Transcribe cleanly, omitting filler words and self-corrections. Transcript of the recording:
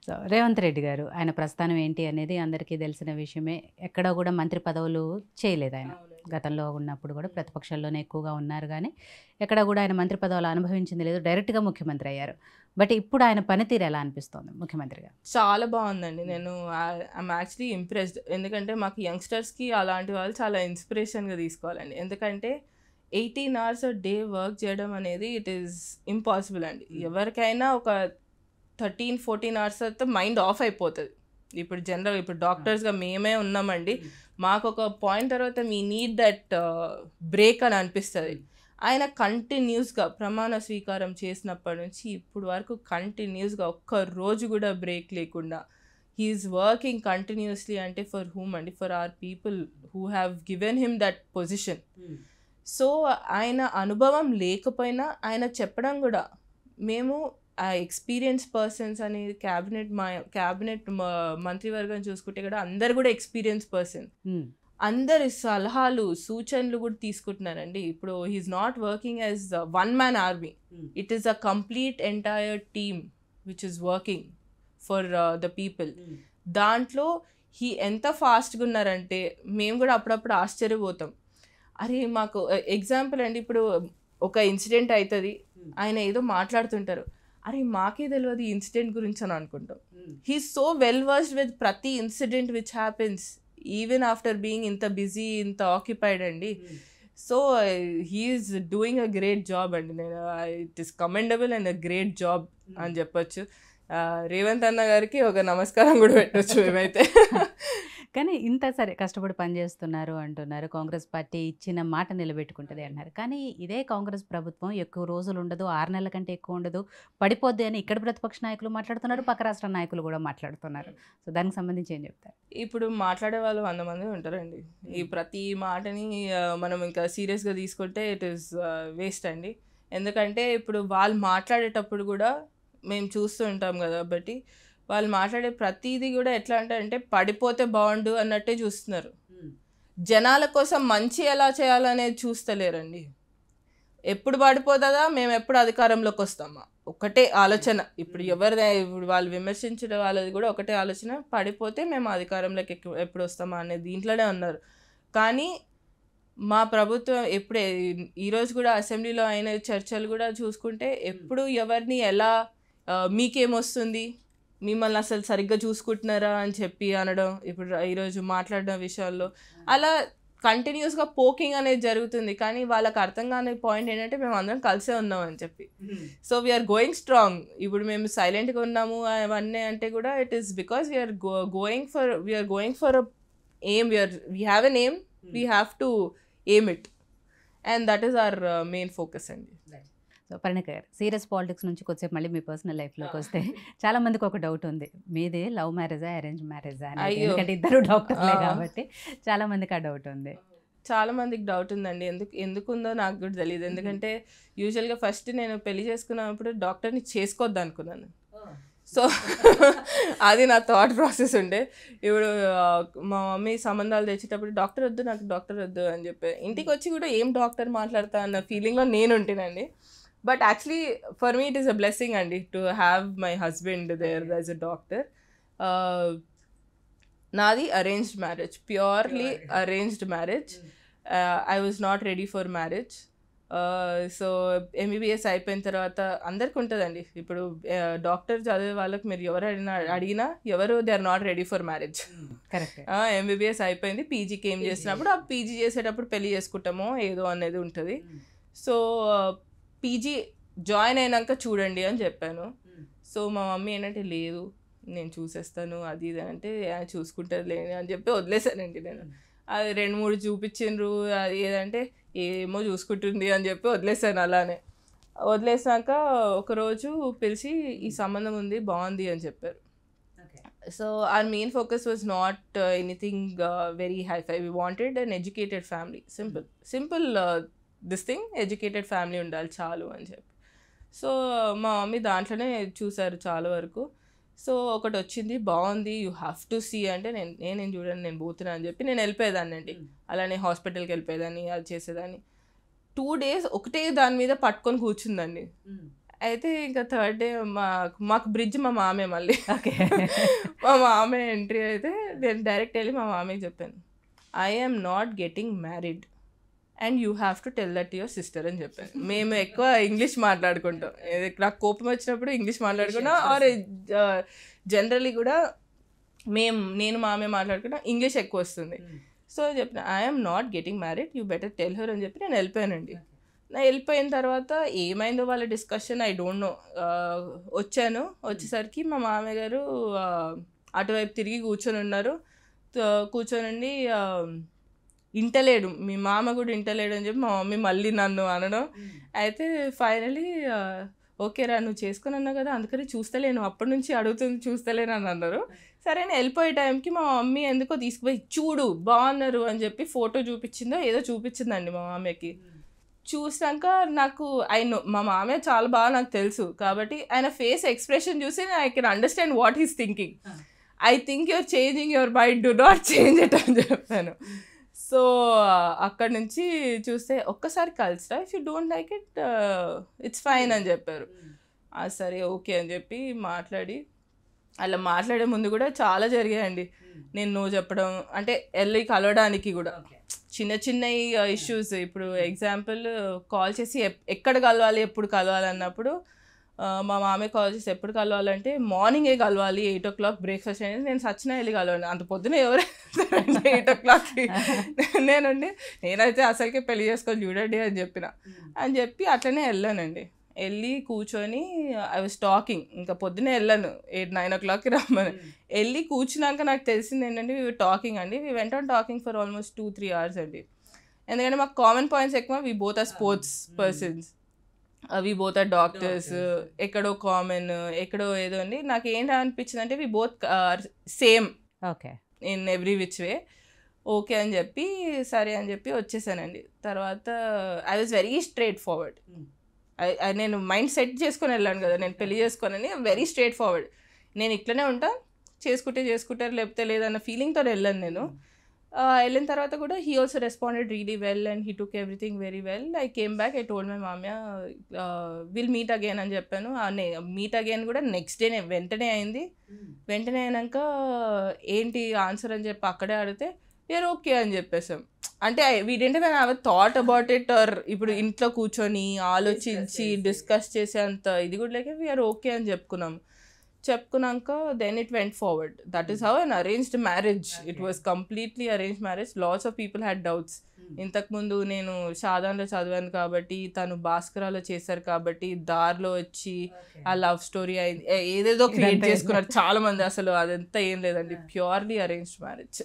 So Revanth Reddy గారు ఆయన ప్రస్థానం ఏంటి అనేది అందరికీ తెలిసిన విషయమే. ఎక్కడ కూడా మంత్రి పదవులు చేయలేదు ఆయన. గతంలో ఉన్నప్పుడు కూడా ప్రతిపక్షాల్లోనే ఎక్కువగా ఉన్నారు కానీ ఎక్కడ కూడా ఆయన మంత్రి పదవులు అనుభవించింది లేదు. డైరెక్ట్గా ముఖ్యమంత్రి అయ్యారు. బట్ ఇప్పుడు ఆయన పనితీరు ఎలా అనిపిస్తోంది ముఖ్యమంత్రిగా? చాలా బాగుందండి. నేను ఐఎమ్ యాక్చువల్లీ ఇంప్రెస్డ్. ఎందుకంటే మాకు యంగ్స్టర్స్కి అలాంటి వాళ్ళు చాలా ఇన్స్పిరేషన్గా తీసుకోవాలండి. ఎందుకంటే 18 hours a day వర్క్ చేయడం అనేది ఇట్ ఈస్ ఇంపాసిబుల్ అండి. ఎవరికైనా ఒక 13-14 hours అయితే మైండ్ ఆఫ్ అయిపోతుంది. ఇప్పుడు డాక్టర్స్గా మేమే ఉన్నామండి. మాకు ఒక పాయింట్ తర్వాత మీ నీడ్ దట్ బ్రేక్ అని అనిపిస్తుంది. ఆయన కంటిన్యూస్గా ప్రమాణ స్వీకారం చేసినప్పటి నుంచి ఇప్పుడు వరకు కంటిన్యూస్గా ఒక్క రోజు కూడా బ్రేక్ లేకుండా హీఈస్ వర్కింగ్ కంటిన్యూస్లీ. అంటే ఫర్ హూమ్ అండి, for our people who have given him that position. So ఆయన అనుభవం లేకపోయినా ఆయన చెప్పడం కూడా మేము ఆ ఎక్స్పీరియన్స్ పర్సన్స్ అనేది క్యాబినెట్ మంత్రివర్గం చూసుకుంటే కూడా అందరు కూడా ఎక్స్పీరియన్స్ పర్సన్. అందరి సలహాలు సూచనలు కూడా తీసుకుంటున్నారండి. ఇప్పుడు he is not working as one man army. It is a complete entire team which is working for the people. దాంట్లో ఎంత ఫాస్ట్గా ఉన్నారంటే మేము కూడా అప్పుడప్పుడు ఆశ్చర్యపోతాం. అరే మాకు ఎగ్జాంపుల్ అండి, ఇప్పుడు ఒక ఇన్సిడెంట్ అవుతుంది, ఆయన ఏదో మాట్లాడుతుంటారు, అరే మాకే తెలియదు ఈ ఇన్సిడెంట్ గురించి అని అనుకుంటాం. He's so well versed with ప్రతి incident which happens even after being ఇంత బిజీ ఇంత ఆక్యుపైడ్ అండి. So he's doing a great job అండి. నేను it is commendable and a great job అని చెప్పొచ్చు. రేవంత్ అన్న గారికి ఒక నమస్కారం కూడా పెట్టచ్చు మేమైతే. కానీ ఇంత సరే కష్టపడి పనిచేస్తున్నారు అంటున్నారు, కాంగ్రెస్ పార్టీ ఇచ్చిన మాట నిలబెట్టుకుంటుంది అన్నారు. కానీ ఇదే కాంగ్రెస్ ప్రభుత్వం ఎక్కువ రోజులు ఉండదు, 6 నెలల కంటే ఎక్కువ ఉండదు, పడిపోద్ది అని ఇక్కడ ప్రతిపక్ష నాయకులు మాట్లాడుతున్నారు, పక్క రాష్ట్ర నాయకులు కూడా మాట్లాడుతున్నారు. సో దానికి సంబంధించి ఏం చెప్తారు? ఇప్పుడు మాట్లాడే వాళ్ళు 100 మంది ఉంటారండి. ఈ ప్రతి మాటని మనం ఇంకా సీరియస్గా తీసుకుంటే ఇట్ ఈస్ వేస్ట్ అండి. ఎందుకంటే ఇప్పుడు వాళ్ళు మాట్లాడేటప్పుడు కూడా మేము చూస్తూ ఉంటాం కదా, బట్టి వాళ్ళు మాట్లాడే ప్రతిదీ కూడా ఎట్లా అంటే పడిపోతే బాగుండు అన్నట్టే చూస్తున్నారు. జనాల కోసం మంచి ఎలా చేయాలనేది చూస్తలేరండి. ఎప్పుడు పడిపోతుందా, మేము ఎప్పుడు అధికారంలోకి వస్తామా, ఒకటే ఆలోచన. ఇప్పుడు ఇప్పుడు వాళ్ళు విమర్శించడం వాళ్ళది కూడా ఒకటే ఆలోచన, పడిపోతే మేము అధికారంలోకి ఎప్పుడు వస్తామా అనే దీంట్లోనే ఉన్నారు. కానీ మా ప్రభుత్వం ఎప్పుడే ఈరోజు కూడా అసెంబ్లీలో అయిన చర్చలు కూడా చూసుకుంటే ఎప్పుడు ఎవరిని ఎలా మీకేమొస్తుంది, మిమ్మల్ని అసలు సరిగ్గా చూసుకుంటున్నారా అని చెప్పి అనడం, ఇప్పుడు ఈరోజు మాట్లాడడం విషయాల్లో అలా కంటిన్యూస్గా పోకింగ్ అనేది జరుగుతుంది. కానీ వాళ్ళకి అర్థం కాని పాయింట్ ఏంటంటే మేము అందరం కలిసే ఉన్నాం అని చెప్పి. So we are going strong. ఇప్పుడు మేము సైలెంట్గా ఉన్నాము అవన్నీ అంటే కూడా it is because we are going for aim. We have an aim, we have to aim it, and that is our main focus అండి. సో పరిణిక గారు, సీరియస్ పాలిటిక్స్ నుంచి కొద్దిసేపు మళ్ళీ మీ పర్సనల్ లైఫ్లోకి వస్తే చాలా మందికి ఒక డౌట్ ఉంది, మీది లవ్ మ్యారేజా అరేంజ్ మ్యారేజా అని. ఎందుకంటే ఇద్దరు డాక్టర్లే కాబట్టి చాలా మందికి ఆ డౌట్ ఉంది. చాలా మందికి డౌట్ ఉందండి. ఎందుకుందో నాకు కూడా తెలియదు. ఎందుకంటే యూజువల్గా ఫస్ట్ నేను పెళ్లి చేసుకున్నప్పుడు డాక్టర్ని చేసుకోవద్దు అనుకున్నాను. సో అది నా థాట్ ప్రాసెస్ ఉండే. ఇప్పుడు మా మమ్మీ సంబంధాలు తెచ్చేటప్పుడు డాక్టర్ వద్దు, నాకు డాక్టర్ వద్దు అని చెప్పి ఇంటికి వచ్చి కూడా ఏం డాక్టర్ మాట్లాడతా అన్న ఫీలింగ్లో నేను ఉంటేనండి. But actually for me it is a blessing అండి to have my husband there as a doctor. నాది arranged marriage, purely arranged marriage. I was not ready for marriage. So MBBS అయిపోయిన తర్వాత అందరికి ఉంటుందండి. ఇప్పుడు డాక్టర్ చదివే వాళ్ళకి మీరు ఎవరు అడిగినా ఎవరు they are not ready for marriage. Correct. MBBS అయిపోయింది, పీజీకి ఏం చేసినప్పుడు ఆ పీజీ చేసేటప్పుడు పెళ్లి చేసుకుంటామో ఏదో అనేది ఉంటుంది. సో పీజీ జాయిన్ అయినాక చూడండి అని చెప్పాను. సో మా మమ్మీ ఏంటంటే లేదు నేను చూసేస్తాను అది ఇది అంటే చూసుకుంటారు లేని అని చెప్పి వదిలేసానండి. నేను అది 2-3 చూపించిండ్రు, అది ఏదంటే ఏమో చూసుకుంటుంది అని చెప్పి వదిలేసాను. అలానే వదిలేసాక ఒకరోజు పిలిచి ఈ సంబంధం ఉంది బాగుంది అని చెప్పారు. So our main focus was not anything very high-fi. We wanted an educated family. Simple this thing, educated family ఉండాలి చాలు అని చెప్పి. సో మా మమ్మీ దాంట్లోనే చూసారు చాలా వరకు. సో ఒకటి వచ్చింది బాగుంది, యూ హ్యావ్ టు సీ అంటే నేను చూడండి నేను పోతున్నా అని చెప్పి నేను వెళ్ళిపోయేదాన్ని అండి. అలానే హాస్పిటల్కి వెళ్ళిపోయేదాన్ని, అది చేసేదాన్ని. 2 days ఒకటే దాని మీద పట్టుకొని కూర్చుందండి. అయితే ఇంకా థర్డ్ డే మాకు బ్రిడ్జ్ మా మామే మళ్ళీ ఓకే. మా మామే ఎంట్రీ అయితే నేను డైరెక్ట్ వెళ్ళి మా మామయ్యకి చెప్పాను, I am not getting married and you have to tell that your sister అని చెప్పాను. మేము ఎక్కువ ఇంగ్లీష్ మాట్లాడుకుంటాం, నాకు కోపం వచ్చినప్పుడు ఇంగ్లీష్ మాట్లాడుకుంటాం, ఆర్ జనరలీ కూడా నేను మామే మాట్లాడుకుంటాం, ఇంగ్లీష్ ఎక్కువ వస్తుంది. సో చెప్పిన I am not getting married, you better tell her అని చెప్పి నేను వెళ్ళిపోయానండి. నేను వెళ్ళిపోయిన తర్వాత ఏమైందో వాళ్ళ డిస్కషన్ ఐ డోంట్ నో. వచ్చేసరికి మా మామయ్య గారు అటువైపు తిరిగి కూర్చొని ఉన్నారు. కూర్చొని ఇంటలేడు, మీ మామ కూడా ఇంటలేడు అని చెప్పి మా మమ్మీ మళ్ళీ నన్ను అనడం. అయితే ఫైనలీ ఓకే రా నువ్వు చేసుకుని అన్నావు కదా అందుకని చూస్తలేను, అప్పటి నుంచి అడుగుతుంది చూస్తలేను అని అన్నారు. సరే నేను వెళ్ళిపోయే టైంకి మా మమ్మీ ఎందుకో తీసుకుపోయి చూడు బాగున్నారు అని చెప్పి ఫోటో చూపించిందో ఏదో చూపించిందండి మా మామయ్యకి. చూసాక నాకు మా మామయ్య చాలా బాగా నాకు తెలుసు కాబట్టి ఆయన ఫేస్ ఎక్స్ప్రెషన్ చూసి I can understand what he's thinking. I think your changing your mind, do not change it అని చెప్పాను. సో అక్కడ నుంచి చూస్తే ఒక్కసారి కలిసిరా, if you don't like it it's fine అని చెప్పారు. సరే ఓకే అని చెప్పి మాట్లాడి అలా మాట్లాడే ముందు కూడా చాలా జరిగాయండి. నేను నువ్వు చెప్పడం అంటే వెళ్ళి కలవడానికి కూడా చిన్న చిన్న ఇష్యూస్. ఇప్పుడు ఎగ్జాంపుల్ కాల్ చేసి ఎక్కడ కలవాలి ఎప్పుడు కలవాలి అన్నప్పుడు మా మామయ్య కాల్ చేసి ఎప్పుడు కలవాలంటే మార్నింగే కలవాలి 8 o'clock బ్రేక్ఫాస్ట్ అనేది. నేను సచ్చినా వెళ్ళి కలవాలి, అంత పొద్దున ఎవరు 8 o'clockకి నేనైతే అసలుకే పెళ్లి చేసుకొని చూడండి అని చెప్పి అట్లనే వెళ్ళానండి. వెళ్ళి కూర్చొని ఐ వాజ్ టాకింగ్, ఇంకా పొద్దునే వెళ్ళాను 8-9 o'clockకి రమ్మని. వెళ్ళి కూర్చున్నాక నాకు తెలిసింది ఏంటంటే వీ టాకింగ్ అండి, we went on talking for almost 2-3 hours అండి. ఎందుకంటే మాకు కామన్ పాయింట్స్ ఎక్కువ. We both are sports persons, we both are doctors, ఎక్కడో కామన్ ఎక్కడో ఏదో అండి. నాకు ఏంటి అనిపించింది అంటే we both same okay in every which way. Okay అని చెప్పి సరే అని చెప్పి వచ్చేసానండి. తర్వాత I was very straightforward. నేను మైండ్ సెట్ చేసుకొని వెళ్ళాను కదా నేను పెళ్లి చేసుకోనని, వెరీ స్ట్రైట్ ఫార్వర్డ్. నేను ఇట్లనే ఉంటా, చేసుకుంటారు లేకపోతే లేదన్న ఫీలింగ్తో వెళ్ళాను నేను. వెళ్ళిన తర్వాత కూడా he also responded really well and he took everything very well. I came back, I told my మామయ్య విల్ మీట్ అగైన్ అని చెప్పాను. మీట్ అగైన్ కూడా నెక్స్ట్ డేనే వెంటనే అయింది. వెంటనే అయినాక ఏంటి ఆన్సర్ అని చెప్పి అక్కడే అడిగితే వీఆర్ ఓకే అని చెప్పేసాం. అంటే we didn't have a thought about it, or ఇప్పుడు ఇంట్లో కూర్చొని ఆలోచించి డిస్కస్ చేసే అంత ఇది కూడా లేక వీఆర్ ఓకే అని చెప్పుకున్నాక then it went forward. That is how an arranged marriage. It was completely arranged marriage. Lots of people had doubts. ఇంతకుముందు నేను షాదాన్లో చదివాను కాబట్టి, తను భాస్కరాలో చేశారు కాబట్టి దారిలో వచ్చి ఆ లవ్ స్టోరీ అయింది ఏదేదో క్రియేట్ చేసుకున్నారు చాలా మంది. అసలు అదంతా ఏం లేదండి, ప్యూర్లీ అరేంజ్డ్ మ్యారేజ్.